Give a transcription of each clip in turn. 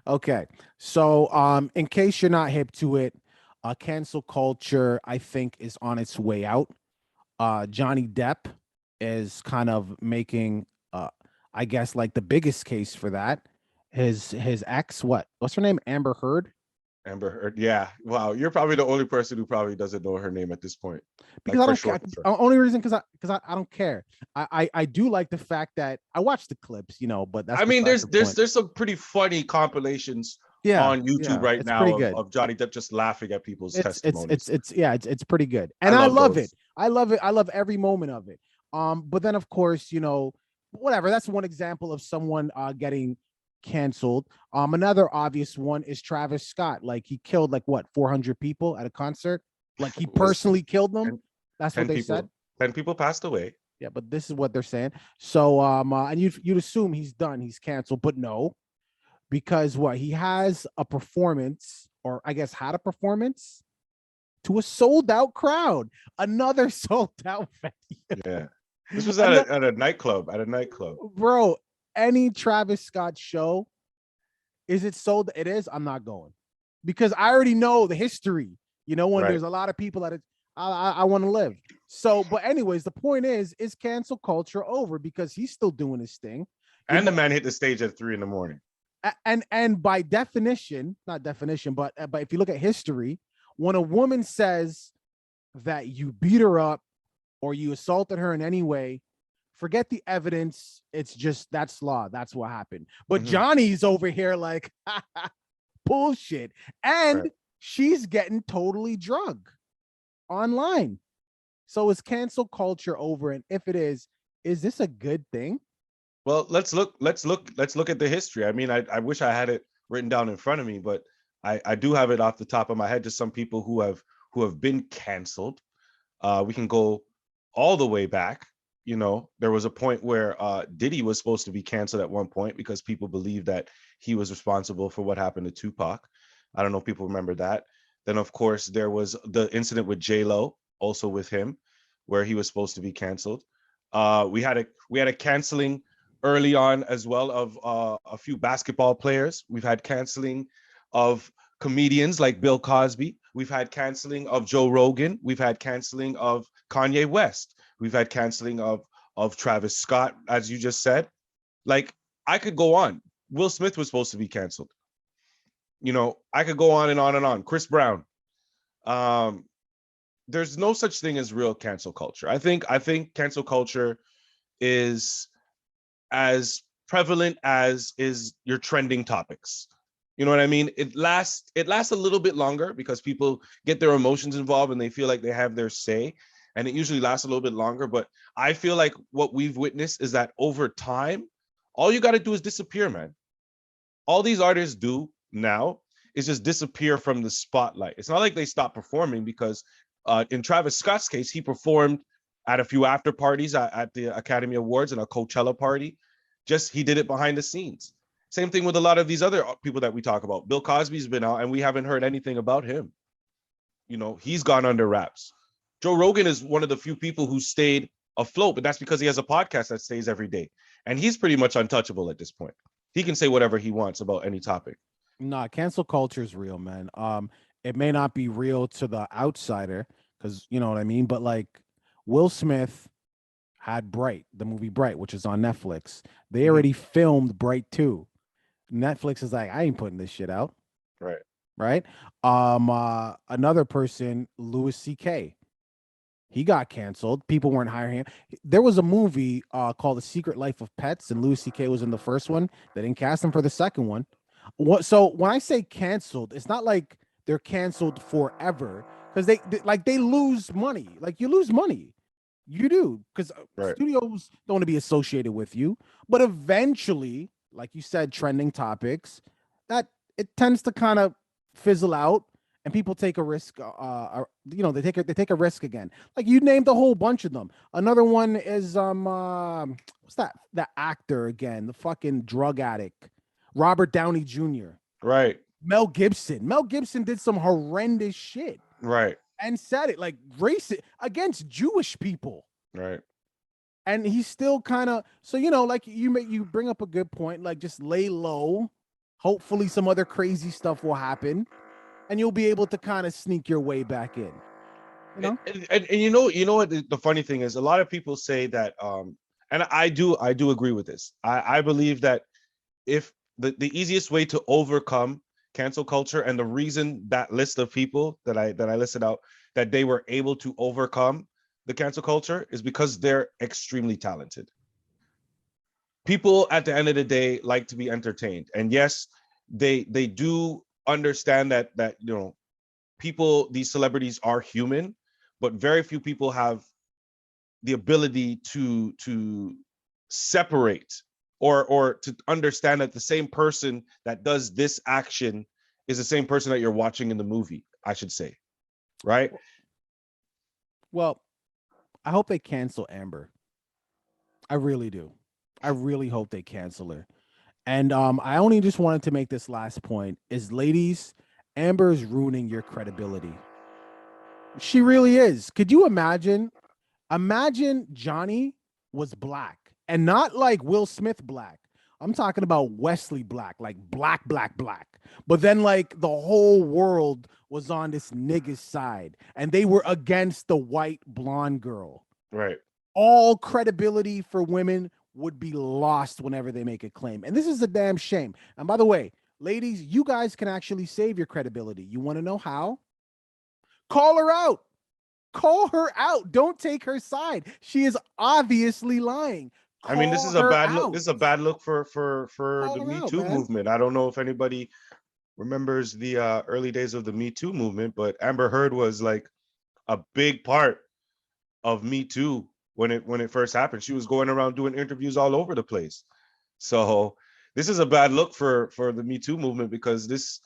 Okay. So, in case you're not hip to it, cancel culture, I think, is on its way out. Johnny Depp is kind of making, I guess, like the biggest case for that. His ex, what's her name? Amber Heard. Amber Heard. Yeah. Wow. You're probably the only person who probably doesn't know her name at this point. Because Like I for don't sure, care. for sure. Only reason because I don't care. I do like the fact that I watch the clips, but that's I mean, besides there's the there's point. there's some pretty funny compilations Yeah, on YouTube yeah, right it's now pretty of, good. of Johnny Depp just laughing at people's testimonies. It's pretty good, I and I love love it. those. I love it. I love every moment of it. But then of course, whatever. That's one example of someone getting canceled. Another obvious one is Travis Scott. Like he killed like what 400 people at a concert. Like he Was personally killed them. 10, That's what 10 they said. people 10 people passed away. Yeah, but this is what they're saying. So, and you'd assume he's done, he's canceled, but no, because what he has a performance, or I guess had a performance to a sold out crowd, another sold out venue. Yeah. This was at Ano- a nightclub. At a nightclub. Bro, any Travis Scott show, is it sold? It is. I'm not going because I already know the history. When Right. there's a lot of people that I want to live. So, but anyways, the point is cancel culture over because he's still doing his thing. You And know, the man hit the stage at 3 in the morning. and by definition, not definition, but if you look at history, when a woman says that you beat her up or you assaulted her in any way, forget the evidence. It's just that's law. That's what happened. But Hmm. Johnny's over here like bullshit, Right. and she's getting totally drunk online. So is cancel culture over? And if it is this a good thing? Well, let's look at the history. I mean, I wish I had it written down in front of me, but I do have it off the top of my head. Just some people who have been canceled. We can go all the way back. There was a point where Diddy was supposed to be canceled at one point because people believed that he was responsible for what happened to Tupac. I don't know if people remember that. Then, of course, there was the incident with J Lo, also with him, where he was supposed to be canceled. We had a canceling early on as well of a few basketball players. We've had canceling of comedians like Bill Cosby. We've had canceling of Joe Rogan. We've had canceling of Kanye West. We've had canceling of Travis Scott, as you just said. Like I could go on. Will Smith was supposed to be canceled. I could go on and on and on. Chris Brown. Um, there's no such thing as real cancel culture. I think cancel culture is as prevalent as is your trending topics. You know what I mean? It lasts a little bit longer because people get their emotions involved and they feel like they have their say, and it usually lasts a little bit longer. But I feel like what we've witnessed is that over time, all you got to do is disappear, man. All these artists do now is just disappear from the spotlight. It's not like they stop performing because in Travis Scott's case, he performed at a few after parties at the Academy Awards and a Coachella party. Just he did it behind the scenes. Same thing with a lot of these other people that we talk about. Bill Cosby's been out and we haven't heard anything about him. He's gone under wraps. Joe Rogan is one of the few people who stayed afloat, but that's because he has a podcast that stays every day. And he's pretty much untouchable at this point. He can say whatever he wants about any topic. Nah, cancel culture is real, man. It may not be real to the outsider because you know what I mean, but like Will Smith had Bright, the movie Bright, which is on Netflix. They Mhm. already filmed Bright 2. Netflix is like, I ain't putting this shit out, Right. right? Another person, Louis C.K. He got canceled. People weren't hiring him. There was a movie called The Secret Life of Pets, and Louis C.K. was in the first one. They didn't cast him for the second one. So when I say canceled, it's not like they're canceled forever because they lose money. Like you lose money, you do because Right. studios don't want to be associated with you. But eventually, like you said, trending topics that it tends to kind of fizzle out, and people take a risk. They take a risk again. Like you named a whole bunch of them. Another one is what's that? The actor again, the fucking drug addict. Robert Downey Jr., Right. Mel Gibson. Mel Gibson did some horrendous shit Right. and said it like racist against Jewish people. Right. And he's still kind of like you bring up a good point, like just lay low, Hopefully, some other crazy stuff will happen, and you'll be able to kind of sneak your way back in. You know? And you know what the funny thing is, a lot of people say that and I do agree with this. I believe that if the easiest way to overcome cancel culture, and the reason that list of people that I listed out, that they were able to overcome the cancel culture, is because they're extremely talented. People at the end of the day like to be entertained, and yes, they do understand that people, these celebrities are human, but very few people have the ability to separate, or to understand that the same person that does this action is the same person that you're watching in the movie, I should say, right? Well, I hope they cancel Amber. I really do. I really hope they cancel her. And I only just wanted to make this last point: is, ladies, Amber is ruining your credibility. She really is. Could you imagine? Imagine Johnny was black, and not like Will Smith black. I'm talking about Wesley black, like black, black, black. But then, like, the whole world was on this nigga's side, and they were against the white blonde girl. Right. All credibility for women would be lost whenever they make a claim. And this is a damn shame. And by the way, ladies, you guys can actually save your credibility. You want to know how? Call her out. Call her out. Don't take her side. She is obviously lying. I mean, this Call is a her bad look. out. This is a bad look for the Call her Me out, Too man. movement. I don't know if anybody remembers the early days of the Me Too movement, but Amber Heard was like a big part of Me Too when it first happened. She was going around doing interviews all over the place. So this is a bad look for the Me Too movement, because this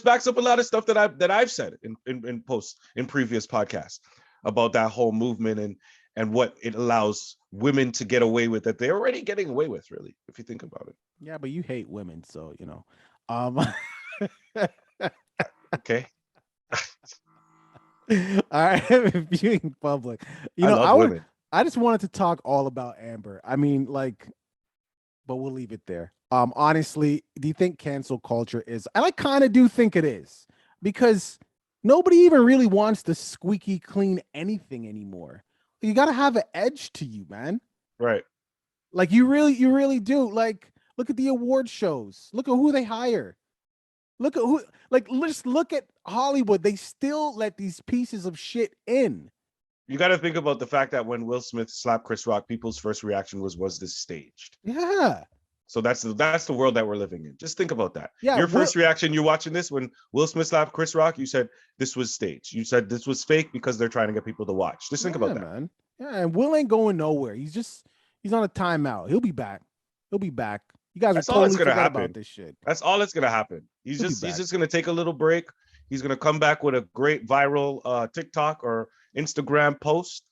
backs up a lot of stuff that I've said in previous podcasts about that whole movement, and what it allows women to get away with, that they're already getting away with, really, if you think about it. Yeah, but you hate women, so you know. Um Okay. all right, viewing public. You I know, love women. I just wanted to talk all about Amber. I mean, like, but we'll leave it there. Honestly, do you think cancel culture is? I kind of do think it is, because nobody even really wants to squeaky clean anything anymore. You got to have an edge to you, man. Right. Like, you really do. Like, look at the award shows. Look at who they hire. Look at who. Like, let's look at Hollywood. They still let these pieces of shit in. You got to think about the fact that when Will Smith slapped Chris Rock, people's first reaction was this staged? Yeah, So that's the world that we're living in. Just think about that. yeah. Your first reaction, you're watching this, when Will Smith slapped Chris Rock, you said this was staged. You said this was fake because they're trying to get people to watch. Just think about that. Man. Yeah, and Will ain't going nowhere. He's on a timeout. He'll be back. He'll be back. You guys are That's all that's totally gonna forget happen. about this shit. That's all that's gonna happen. He's He'll be just back. gonna take a little break. He's gonna come back with a great viral TikTok or Instagram post,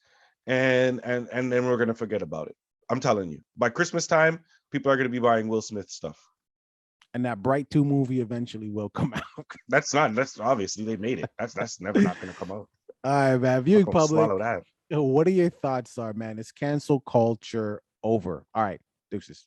and then we're gonna forget about it. I'm telling you, by Christmas time, people are gonna be buying Will Smith stuff. And that Bright 2 movie eventually will come out. That's obviously they made it. That's never not gonna come out. All right, man. I'm Viewing gonna public, swallow that. what are your thoughts are, man? Is cancel culture over? All right, deuces.